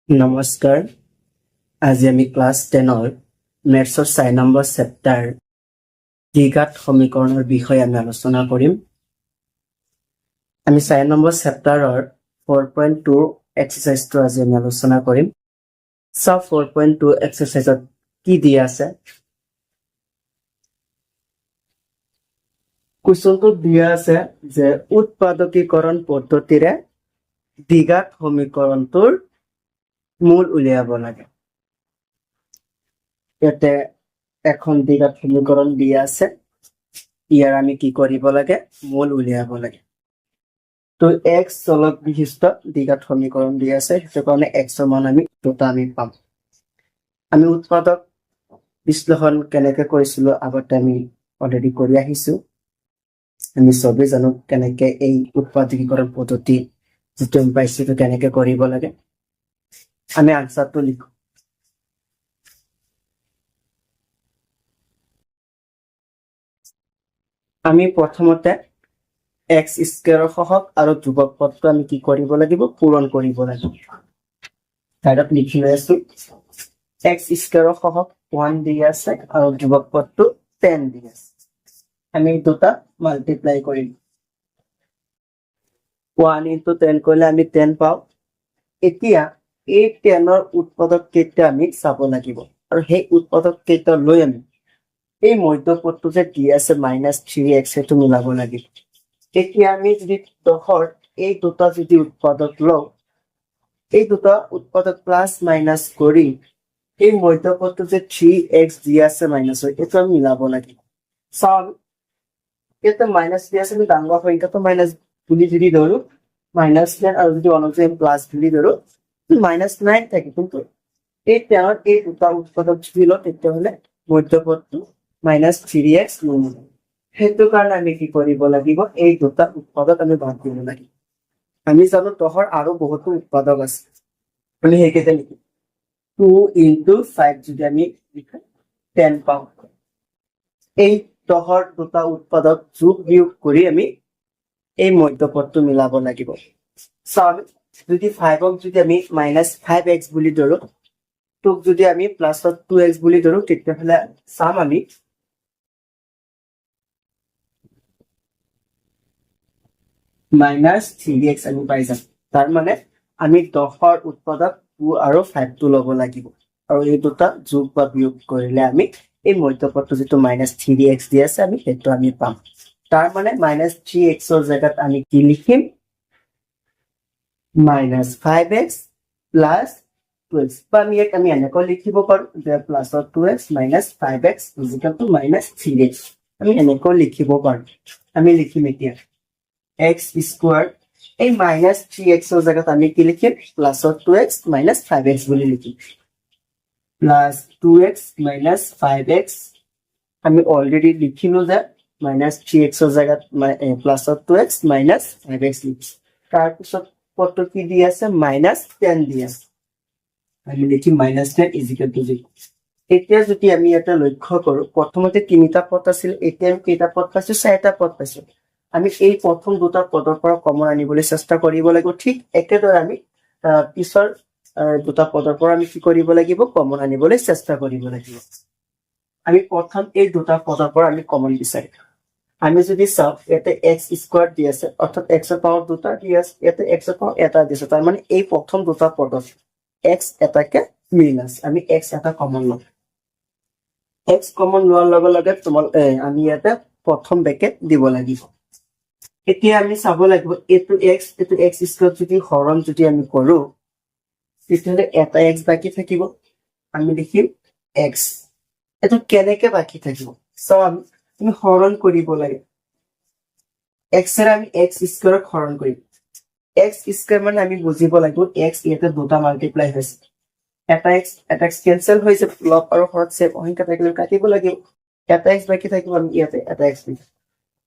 নমস্কাৰ। আজি আমি ক্লাছ 10 মেথছৰ 4 নম্বৰ চেপ্টাৰ দ্বিঘাত সমীকৰণৰ বিষয়ে আমি আলোচনা কৰিম। আমি 4 নম্বৰ চেপ্টাৰৰ 4.2 এক্সাৰচাইজটো আজি আমি আলোচনা কৰিম। চাও 4.2 এক্সাৰচাইজত কি দিয়া আছে। কুৱেশ্যনটো দিয়া আছে যে উৎপাদকীকৰণ পদ্ধতিৰে দ্বিঘাত সমীকৰণটোৰ মূল উলিয়াব লাগে। ইয়াতে এখন দ্বিঘাত সমীকৰণ দিয়া আছে, ইয়াৰ আমি কি কৰিব লাগে, মূল উলিয়াব লাগে। তো x চলক বিশিষ্ট দ্বিঘাত সমীকৰণ দিয়া আছে, সেইটো কাৰণে x ৰ মান আমি দুটা আমি পাম। আমি উৎপাদক বিশ্লেষণ কেনেকে কৰিছিলো আগতে আমি অলৰেডি কৰি আহিছো। আমি সবেই জানো কেনেকে এই উৎপাদকীকৰণ পদ্ধতি যিটো আমি পাইছো সেইটো কেনেকে কৰিব লাগে। আমি আনসাৰটো লিখো। আমি প্ৰথমতে x স্কয়াৰৰ সহগ আৰু ধ্ৰুৱক পদটো আমি কি কৰিব লাগিব, পূৰণ কৰিব লাগিব। তাইৰত লিখি লৈ আছো x স্কয়াৰৰ সহগ 1 দি আছে আৰু ধ্ৰুৱক পদটো 10 দি আছে। আমি দুটা মাল্টিপ্লাই কৰিম। 1 into 10 কৰিলে আমি 10 পাও। এতিয়া এই 10ৰ উৎপাদক কেইটা আমি চাব লাগিব আৰু সেই উৎপাদক কেইটা লৈ আমি এই মধ্যপদটো যে দি আছে -3x সেইটো মিলাব লাগিব। এতিয়া আমি যদি দহৰ এই দুটা যদি উৎপাদক লওঁ, এই দুটা উৎপাদক প্লাস মাইনাস কৰি এই মধ্যপদটো যে 3x দি আছে মাইনাসৰ এইটো আমি মিলাব লাগিব। চাও এটা মাইনাস দি আছে, আমি ডাঙৰ সংখ্যাটো মাইনাস বুলি যদি ধৰো -10 আৰু যদি অনুযায়ী প্লাস বুলি ধৰো -9 থাকে, কিন্তু এই 10ৰ এই দুটা উৎপাদক যদি লওঁ তেতিয়াহ'লে মধ্যপদটো -3x নমিব। সেইটো কাৰণে আমি কি কৰিব লাগিব, এই দুটা উৎপাদক আমি বাদ দিব লাগিব। আমি জানো দহৰ আৰু বহুতো উৎপাদক আছে, আমি সেইকেইটা লিখিম। 2 into 5 যদি আমি 10 পাওঁ। এই দহৰ দুটা উৎপাদক যোগ বিয়োগ কৰি আমি এই মধ্যপদটো মিলাব লাগিব। চাও যদি 5ক যদি আমি -5x বুলি ধৰো, তোক যদি আমি প্লাসত 2x বুলি ধৰো, তেতিয়াহ'লে চাম আমি -3x আমি পাই যাম। তাৰ মানে আমি 10ৰ উৎপাদক 2 আৰু 5 টো ল'ব লাগিব আৰু এই দুটা যোগ বা বিয়োগ কৰিলে আমি এই মধ্যপদটো যিটো -3x দি আছে আমি সেইটো আমি পাম। তাৰ মানে -3x ৰ জায়গাত আমি কি লিখিম, -5x plus 2x, বা আমি এনেকৈ লিখিব পাৰো যে প্লাসত 2x -5x equal to -3x। আমি এনেকৈ লিখিব পাৰো। আমি লিখিম এতিয়া x স্কয়াৰ এই -3x ৰ জায়গাত আমি কি লিখিম, প্লাসত 2x -5x বুলি লিখিম। প্লাস 2x -5x আমি অলরেডি লিখিলো যে -3x ৰ জায়গাত প্লাসত 2x -5x লিখিম। তাৰ পিছত পদটো কি দি আছে, -10 দি আছে, আমি লিখিম -10 ইকুয়াল টু 0। এতিয়া যদি আমি এটা লক্ষ্য কৰো, প্ৰথমতে তিনিটা পদ আছিল, এতিয়া আমি কেইটা পদ পাইছো, 4টা পদ পাইছো। আমি এই প্ৰথম দুটা পদৰ পৰা কমন আনিবলৈ চেষ্টা কৰিব লাগিব। ঠিক একেদৰে আমি পিছৰ দুটা পদৰ পৰা আমি কি কৰিব লাগিব, কমন আনিবলৈ চেষ্টা কৰিব লাগিব। আমি প্ৰথম এই দুটা পদৰ পৰা আমি কমন বিচাৰিম। আমি যদি চাও ইয়াতে x স্কয়ার দি আছে, অর্থাৎ x এর পাওয়ার দুটা দি আছে, ইয়াতে x এর পাওয়ার এটা দিছে, তার মানে এই প্রথম দুটা পদত x এটাকে মিল আছে। আমি x এটা কমন লম। x কমন লোৱাৰ লগে লগে আমি ইয়াতে প্ৰথম ব্ৰেকেট দিব লাগিব। এতিয়া আমি চাব লাগিব এইটো x স্কয়াৰ যদি হৰণ যদি আমি কৰো, তেতিয়াহ'লে এটা x বাকি থাকিব, আমি লিখিম x। এটো কেনেকে বাকি থাকিব, সো আমি হৰণ কৰিব লাগে। x এৰ আমি x স্কয়াৰক হৰণ কৰিম। x স্কয়ার মানে আমি বুজিব লাগিব x ইয়াতে দুটা মাল্টিপ্লাই হৈছে, এটা x কেনসেল হৈছে, লব আৰু হৰত সেম সংখ্যা থাকিলে কাটিব লাগিব, এটা x বাকি থাকিব, আমি ইয়াতে এটা x লিখিম।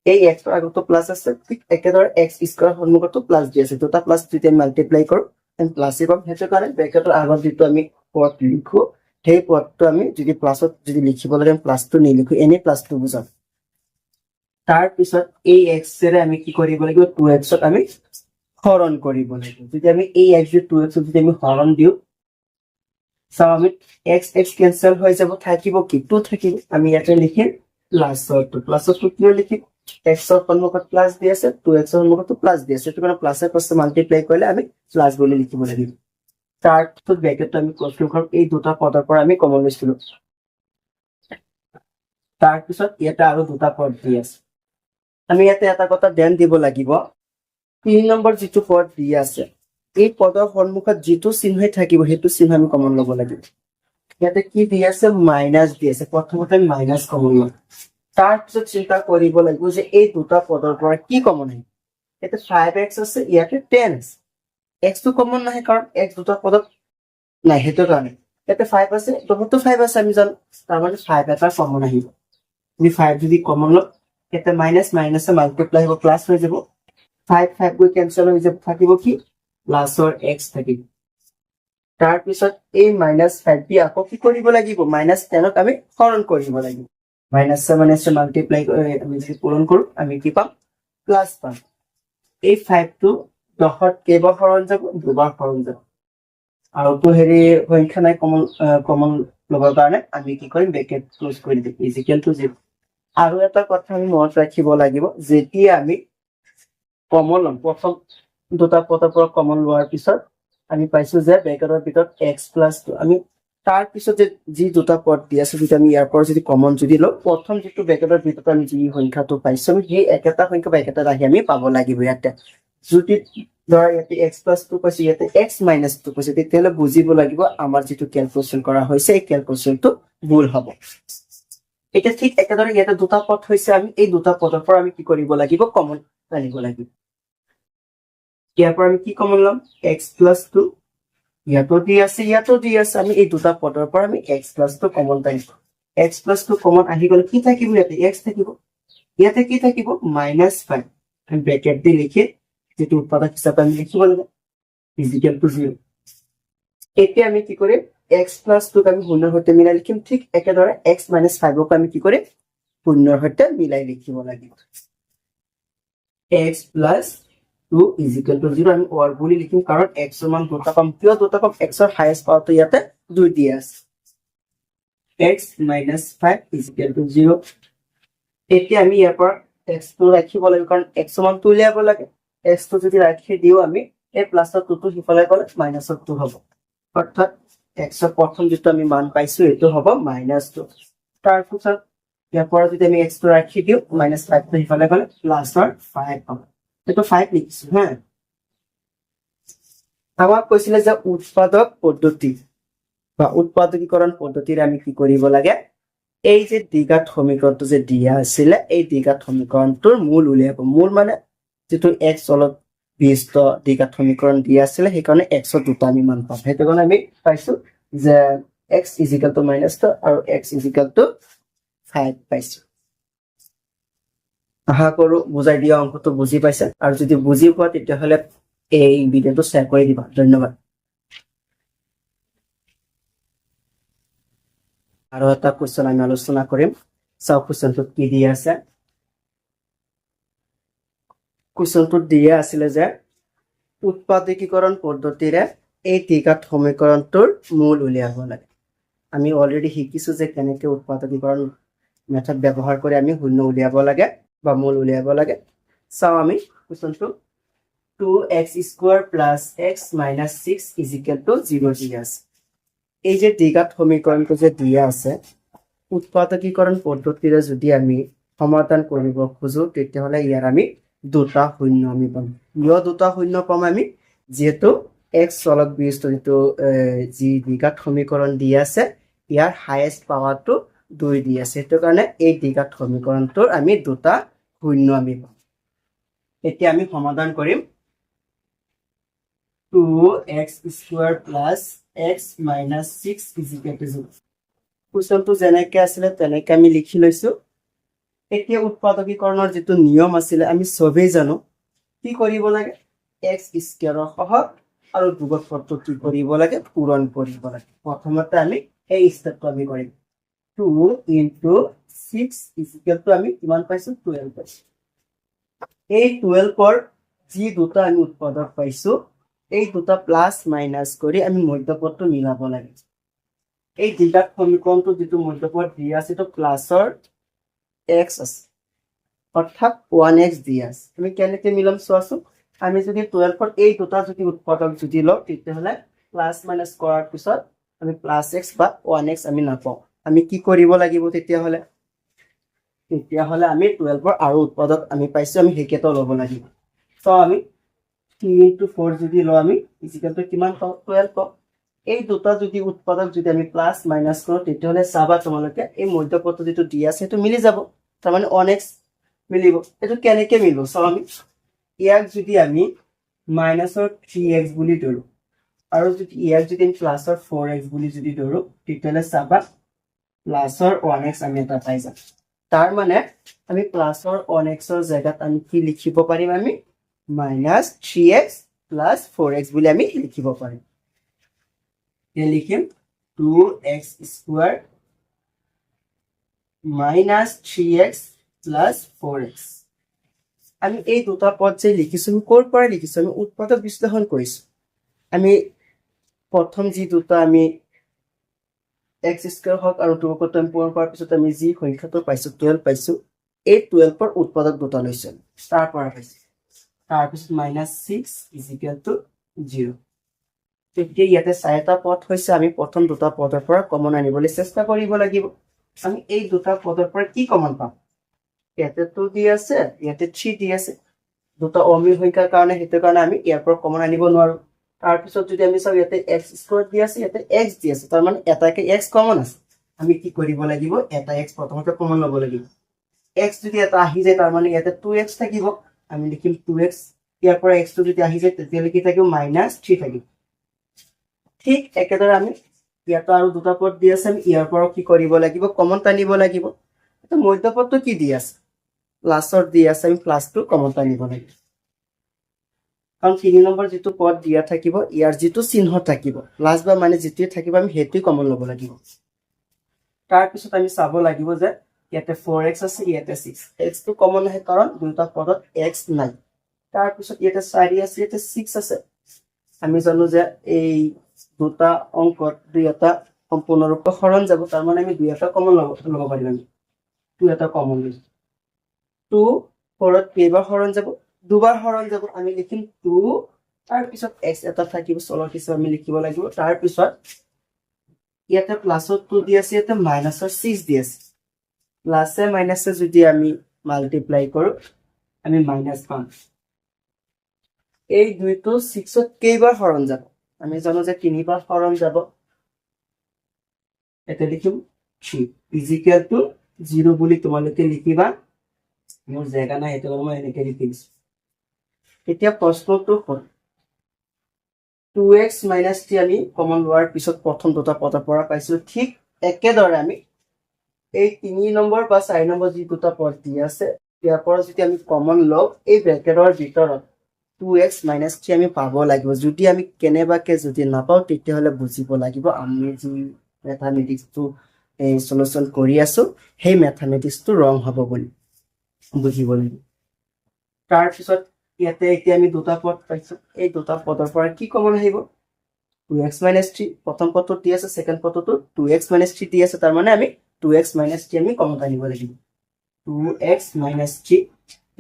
এই x ৰ আগতো প্লাস আছে, ঠিক একেদৰে x স্কয়াৰ সন্মুখতো প্লাস দি আছে, দুটা প্লাস যদি আমি মাল্টিপ্লাই কৰো তেন প্লাসই পাম। সেইটো কাৰণে ব্ৰেকেটৰ আগত যেটো আমি পদ লিখো, সেই পদটো আমি যদি প্লাসত যদি লিখিব লাগে প্লাসটো নিলিখো, এনে প্লাসটো বুজাম। তাৰ পিছত এই x এৰে আমি কি কৰিব লাগিব, 2x ক আমি হৰণ কৰিব লাগিব। যদি আমি এই x 2x যদি আমি হৰণ দিও, চাও আমি এক্স এক্স কেনচেল হৈ যাব, থাকিব কি 2 থাকিব, আমি ইয়াতে লিখিম প্লাছৰ 2 কিয় লিখিম এক্সৰ সন্মুখত প্লাছ দি আছে 2x ৰ সন্মুখত প্লাছ দি আছে, সেইটো কাৰণে প্লাছে প্লাছে মাল্টিপ্লাই কৰিলে আমি প্লাছ বুলি লিখিব লাগিব। তাৰপিছত ব্ৰেকেটটো আমি ক্লজ কৰিম, কাৰণ এই দুটা পদৰ পৰা আমি কমন লৈছিলো। তাৰপিছত ইয়াতে আৰু দুটা পদ দি আছে, আমি ইয়াতে এটা কথা ধ্যান দিব লাগিব, 3 নম্বৰ যিটো পদ দি আছে এই পদৰ সন্মুখত যিটো চিহ্ন থাকিব সেইটো চিহ্ন আমি কমন ল'ব লাগিব। ইয়াতে কি দি আছে মাইনাছ দি আছে, প্ৰথমতে আমি মাইনাছ কমন ল'ম। তাৰপিছত চিন্তা কৰিব লাগিব যে এই দুটা পদৰ পৰা কি কমন আহিব, ইয়াতে 5x আছে ইয়াতে 10 আছে, x টো কমন নাহে কাৰণ x দুটা পদত নাই, সেইটো কাৰণে ইয়াতে 5 আছে তহঁতো 5 আছে আমি জানো, তাৰমানে 5 এটা কমন আহিব। আমি 5 যদি কমন লওঁ ইয়াতে মাইনাছ মাইনাছে মাল্টিপ্লাই হ'ব প্লাছ হৈ যাব, 5 5 গৈ কেনচেল হৈ যাব, থাকিব কি প্লাছৰ x থাকিব। তাৰপিছত এই মাইনাছ 5 দি আকৌ কি কৰিব লাগিব মাইনাছ 10ক আমি হৰণ কৰিব লাগিব, মাইনাছে মাইনাছে মাল্টিপ্লাই আমি যদি পূৰণ কৰো আমি কি পাম প্লাছ পাম। এই 5 টো 10ত কেইবাৰ হৰণ যাব দুবাৰ হৰণ যাব, আৰু তো হেৰি সংখ্যা নাই কমন ল'বৰ কাৰণে আমি কি কৰিম ব্ৰেকেট ক্লোজ কৰি দিম ইজিকেল টু 0। আৰু এটা কথা আমি মনত ৰাখিব লাগিব, যেতিয়া আমি কমন ল'ম প্ৰথম দুটা পদৰ পৰা কমন লোৱাৰ পিছত আমি পাইছো যে ব্ৰেকেটৰ ভিতৰত x প্লাছ 2, আমি তাৰ পিছত যি দুটা পদ দি আছে যদি আমি ইয়াৰ পৰা যদি কমন যদি লওঁ প্ৰথম যিটো ব্ৰেকেটৰ ভিতৰত আমি যি সংখ্যাটো পাইছো আমি সেই একেটা সংখ্যা বা একেটা ৰাশি আমি পাব লাগিব। ইয়াতে যদি ধৰা ইয়াতে x প্লাছ 2 পাইছো ইয়াতে x মাইনাছ 2 পাইছো, তেতিয়াহ'লে বুজিব লাগিব আমাৰ যিটো কেলকুলেশ্যন কৰা হৈছে এই কেলকুলেশ্যনটো ভুল হ'ব। এতিয়া ঠিক একেদৰে ইয়াতে দুটা পদ হৈছে, আমি এই দুটা পদৰ পৰা আমি কি কৰিব লাগিব কমন আনিব লাগিব। ইয়াৰ পৰা আমি কি কমন ল'ম x প্লাছ 2, ইয়াতো দি আছে ইয়াতো দি আছে, আমি এই দুটা পদৰ পৰা আমি x প্লাছ 2 কমন আনিম। x প্লাছ 2 কমন আহি গ'লে কি থাকিব ইয়াতে x থাকিব, ইয়াতে কি থাকিব মাইনাছ 5, আমি ব্ৰেকেট দি লিখি যেটো উৎপাদক হিচাপে আমি লিখিব লাগিব ইজিকেল টু 0। এতিয়া আমি কি কৰিম x প্লাছ 2 আমি শূন্যৰ সৈতে মিলাই লিখিম, ঠিক একেদৰে x মাইনাছ 5ক আমি কি কৰিম শূন্যৰ সৈতে মিলাই লিখিব লাগিব। x প্লাছ 2 ইজিকেল টু 0 আমি ওয়ার বুলি লিখিম, কাৰণ x ৰ মান দুটা পাম, কিয় দুটা পাম x ৰ হাইয়েস্ট পাৱাৰটো ইয়াতে 2 দি আছে। x minus 5 equal to 0। এতিয়া আমি ইয়াৰ পৰা x টো ৰাখিব লাগিব, কাৰণ x ৰ মানটো উলিয়াব লাগে, x টো যদি ৰাখি দিও আমি এই প্লাছৰ 2 টো সিফালে গ'লে মাইনাছৰ 2 হ'ব, অৰ্থাৎ x ৰ প্ৰথম যেটো আমি মান পাইছো এটো হ'ব -2। তাৰপিছত ইয়াৰ পৰা যদি আমি x টো ৰাখি দিও -5 টো সিফালে গ'লে প্লাছৰ 5 হ'ব, এটো 5 লিখিছো হা। আমাক কৈছিলে যে উৎপাদক পদ্ধতি বা উৎপাদকীকৰণ পদ্ধতিৰে আমি কি কৰিব লাগে, এই যে দ্বিঘাত সমীকৰণটো যে দিয়া আছিলে এই দ্বিঘাত সমীকৰণটোৰ মূল উলিয়াব, মূল মানে যেটো x অলপ বিশিষ্ট দ্বিঘাত সমীকৰণ দিয়া আছিলে সেইকাৰণে x ৰ দুটা আমি মান পাম, সেইটো কাৰণে আমি পাইছো যে x ইজিকেল টু -2 আৰু x ইজিকেল টু 5 পাইছো। আশা কৰো বুজাই দিয়া অংকটো বুজি পাইছে, আৰু যদি বুজি পোৱা তেতিয়াহ'লে এই ভিডিওটো শ্বেয়াৰ কৰি দিবা। ধন্যবাদ। আৰু এটা কোৱেশ্চন আমি আলোচনা কৰিম, চাও কোৱেশ্চনটোত কি দিয়া আছে। কোৱেশ্চনটোত দিয়া আছিলে যে উৎপাদকীকৰণ পদ্ধতিৰে এই দ্বিঘাত সমীকৰণটোৰ মূল উলিয়াব লাগে। আমি অলৰেডি শিকিছো যে কেনেকৈ উৎপাদকীকৰণ মেথড ব্যৱহাৰ কৰি আমি শূন্য উলিয়াব লাগে বা মূল উলিয়াব লাগে। চাও আমি কোৱেশ্চনটো 2x² + x - 6 = 0 দিয়া আছে। এই যে দ্বিঘাত সমীকৰণটো যে দিয়া আছে উৎপাদকীকৰণ পদ্ধতিৰে যদি আমি সমাধান কৰিব খোজো তেতিয়াহ'লে ইয়াৰ আমি দুটা শূন্য আমি পাম। কিয় দুটা শূন্য পাম আমি, যেহেতু x চলক বিশিষ্ট যেটো যি দ্বিঘাত সমীকৰণ দিয়া আছে ইয়াৰ হাইয়েস্ট পাৱাৰটো 2 দি আছে, সেইটো কাৰণে এই দ্বিঘাত সমীকৰণটোৰ আমি দুটা শূন্য আমি পাম। এতিয়া আমি সমাধান কৰিম 2x² + x - 6 = 0। কোৱেশ্চনটো যেনেকৈ আছিলে তেনেকৈ আমি লিখি লৈছো। এতিয়া উৎপাদকীকৰণৰ যেটো নিয়ম আছিলে আমি সবেই জানো, কি কৰিব লাগে x² ৰ সহগ আৰু ধ্ৰুৱক পদটো কি কৰিব লাগে পূৰণ কৰিব লাগে। প্ৰথমতে আমি এই ষ্টেপটো আমি কৰিম, 2 × 6 = আমি কিমান পাইছো 12 পাইছো। এই 12ৰ যি দুটা আমি উৎপাদক পাইছো এই দুটা প্লাস মাইনাস কৰি আমি মধ্যপদটো মিলাব লাগে। এই দ্বিঘাত সমীকৰণটো যিটো মধ্যপদ দি আছে এইটো প্লাছৰ x আছে অৰ্থাৎ 1x দি আছে আমি কেনেকৈ মিলাম চোৱাচোন আমি যদি 12 এই দুটা যদি উৎপাদক যদি লওঁ তেতিয়াহ'লে প্লাছ মাইনাছ কৰাৰ পিছত আমি প্লাছ x বা 1x আমি নাপাওঁ আমি কি কৰিব লাগিব তেতিয়াহ'লে আমি 12 আৰু উৎপাদক আমি পাইছো আমি সেইকেইটা ল'ব লাগিব তো আমি 3 × 4 যদি লওঁ আমি ইজিকেলটো কিমান পাওঁ 12 পাওঁ এই দুটা যদি উৎপাদক যদি আমি প্লাছ মাইনাছ কৰোঁ তেতিয়াহ'লে চাবা তোমালোকে এই মধ্যপদটো যিটো দি আছে সেইটো মিলি যাব তাৰমানে 1x মিলিব এইটো কেনেকৈ মিলিব চাওঁ আমি ইয়াক যদি আমি মাইনাছৰ 3x বুলি ধৰোঁ আৰু যদি ইয়াক যদি আমি প্লাছৰ 4x বুলি যদি ধৰোঁ তেতিয়াহ'লে চাবা প্লাছৰ 1x আমি এটা পাই যাম তাৰ মানে আমি প্লাছৰ 1xৰ জেগাত আমি কি লিখিব পাৰিম আমি মাইনাছ 3x প্লাছ 4x বুলি আমি লিখিব পাৰিম এতিয়া লিখিম 2x square minus 3x plus 4x আমি এই দুটা পদ যে লিখিছোঁ আমি ক'ৰ পৰা লিখিছোঁ আমি উৎপাদক বিশ্লেষণ কৰিছোঁ আমি প্ৰথম যি দুটা আমি x স্কোৱাৰ হওক আৰু 2 কত আমি পূৰণ কৰাৰ পিছত আমি যি সংখ্যাটো পাইছোঁ 12 পাইছোঁ এই 12ৰ উৎপাদক দুটা লৈছোঁ তাৰ পৰা পাইছোঁ তাৰপিছত মাইনাছ 6 ইজিকেল টু 0 তেতিয়া ইয়াতে 4টা পদ হৈছে আমি প্ৰথম দুটা পদৰ পৰা কমন আনিবলৈ চেষ্টা কৰিব লাগিব আমি এই দুটা পদৰ পৰা কি কমন পাম ইয়াতে 2 দি আছে ইয়াতে 3 দি আছে দুটা অমিল সংখ্যাৰ কাৰণে সেইটো কাৰণে আমি ইয়াৰ পৰা কমন আনিব নোৱাৰোঁ তাৰপিছত যদি আমি চাওঁ ইয়াতে x স্কোৱাৰ দি আছে ইয়াতে x দি আছে তাৰ মানে এটাকে x কমন আছে আমি কি কৰিব লাগিব এটা x প্ৰথমতে কমন ল'ব লাগিব x যদি এটা আহি যায় তাৰ মানে ইয়াতে 2x থাকিব আমি লিখিম 2x ইয়াৰ পৰা x টো যদি আহি যায় তেতিয়াহ'লে কি থাকিব -3 থাকিব ঠিক একেদৰে আমি ইয়াতে আৰু দুটা পদ দি আছে আমি ইয়াৰ পৰা কি কৰিব লাগিব কমন টানিব লাগিব এটা মধ্যপদটো কি দি আছে প্লাছৰ দি আছে আমি প্লাছটো কমন টানিব লাগিব কাৰণ 3 নম্বৰ যিটো পদ দিয়া থাকিব ইয়াৰ যিটো চিহ্ন থাকিব প্লাছ বা মাইনাছ যিটোৱে থাকিব আমি সেইটোৱে কমন ল'ব লাগিব তাৰপিছত আমি চাব লাগিব যে ইয়াতে 4x আছে ইয়াতে 6 x টো কমন আহে কাৰণ দুটা পদত x নাই তাৰপিছত ইয়াতে 4 আছে ইয়াতে 6 আছে আমি জানো যে এই দুটা অংকত দুই এটা সম্পূৰ্ণৰূপে হৰণ যাব তাৰ মানে আমি দুই এটা কমন ল'ব পাৰিম আমি দুই এটা কমন লৈছো 2 4ত কেইবাৰ হৰণ যাব দুবাৰ হৰণ যাব আমি লিখিম 2 তাৰপিছত x এটা থাকিব চলক হিচাপে আমি লিখিব লাগিব তাৰপিছত ইয়াতে প্লাছৰ 2 দি আছে ইয়াতে মাইনাছৰ 6 দি আছে প্লাছে মাইনাছে যদি আমি মাল্টিপ্লাই কৰোঁ আমি মাইনাছ পাম এই দুইটো 6ত কেইবাৰ হৰণ যাব আমি জানো যে 3বাৰ হৰণ যাব এটা লিখিম 3 ইজিকেল টু 0 বুলি তোমালোকে লিখিবা মোৰ জায়গা নাই সেইটো মই এনেকৈ লিখি দিছোঁ এতিয়া প্ৰশ্নটো হ'ল 2x - 3 আমি কমন লোৱাৰ পিছত প্ৰথম দুটা পদৰ পৰা পাইছোঁ ঠিক একেদৰে আমি এই 3 নম্বৰ বা 4 নম্বৰ যি দুটা পদ দি আছে ইয়াৰ পৰা যদি আমি কমন লওঁ এই ব্ৰেকেটৰ ভিতৰত 2x - 3 আমি পাব লাগিব যদি আমি কেনেবাকে যদি নাপাওঁ তেতিয়াহ'লে বুজিব লাগিব আমি যি মেথামেটিক্সটো এই সলিউশন কৰি আছো সেই মেথামেটিক্সটো ৰং হ'ব বুলি বুজিব লাগিব তাৰপিছত ইয়াতে এতিয়া আমি দুটা পদ পাইছোঁ এই দুটা পদৰ পৰা কি কমন আহিব 2x - 3 প্ৰথম পদটো দি আছে সেকেন্ড পদটো 2x - 3 দি আছে তাৰ মানে আমি 2x - 3 আমি কমন আনিব লাগিব 2x - 3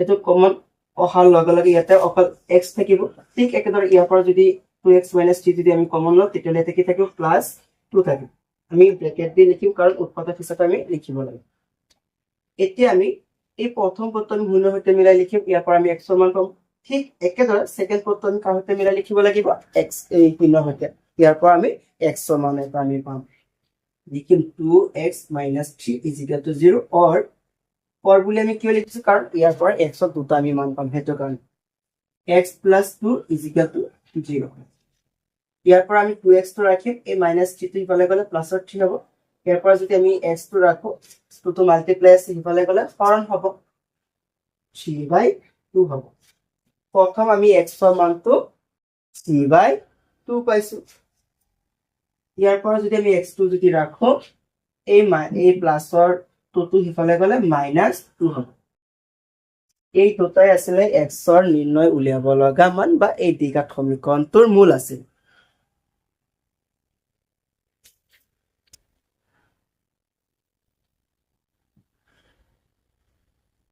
এটো কমন অহাৰ লগে লগে ইয়াতে অকল x থাকিব ঠিক একেদৰে ইয়াৰ পৰা যদি 2x - 3 যদি আমি কমন লওঁ তেতিয়াহ'লে ইয়াতে কি থাকিব +2 থাকিব আমি ব্ৰেকেট দি লিখিম কাৰণ উৎপাদক হিচাপে আমি লিখিব লাগিব এতিয়া আমি এই প্ৰথম পদটো আমি শূন্যৰ সৈতে মিলাই লিখিম ইয়াৰ পৰা আমি x ৰ মান পাম ঠিক একেদৰে সেকেন্ড পদটো আমি কাৰ সৈতে মিলাই লিখিব লাগিব x এই শূন্যৰ সৈতে ইয়াৰ পৰা আমি x ৰ মান এটা আমি পাম লিখিম 2x - 3 = 0 or বুলি আমি কিয় লিখিছো কাৰণ ইয়াৰ পৰা x ৰ দুটা আমি মান পাম হেতু কাৰণ x + 2 = 0 ইয়াৰ পৰা আমি 2x টো ৰাখিম এই -3 টো ইফালে গলে +3 হ'ব ইয়াৰ পৰা যদি আমি x টো ৰাখো 2 টো মাল্টিপ্লাই আছে ইফালে গলে হৰণ হ'ব 3/2 হ'ব প্ৰথম আমি x ৰ মানটো 3/2 পাইছো ইয়াৰ পৰা যদি আমি x টো যদি ৰাখো এই প্লাছৰ 2 টো ইফালে গলে -2 হ'ব এই দুটাই আছিল x ৰ নিৰ্ণয় উলিয়াব লগা মান বা এই দ্বিঘাত সমীকৰণটোৰ মূল আছিল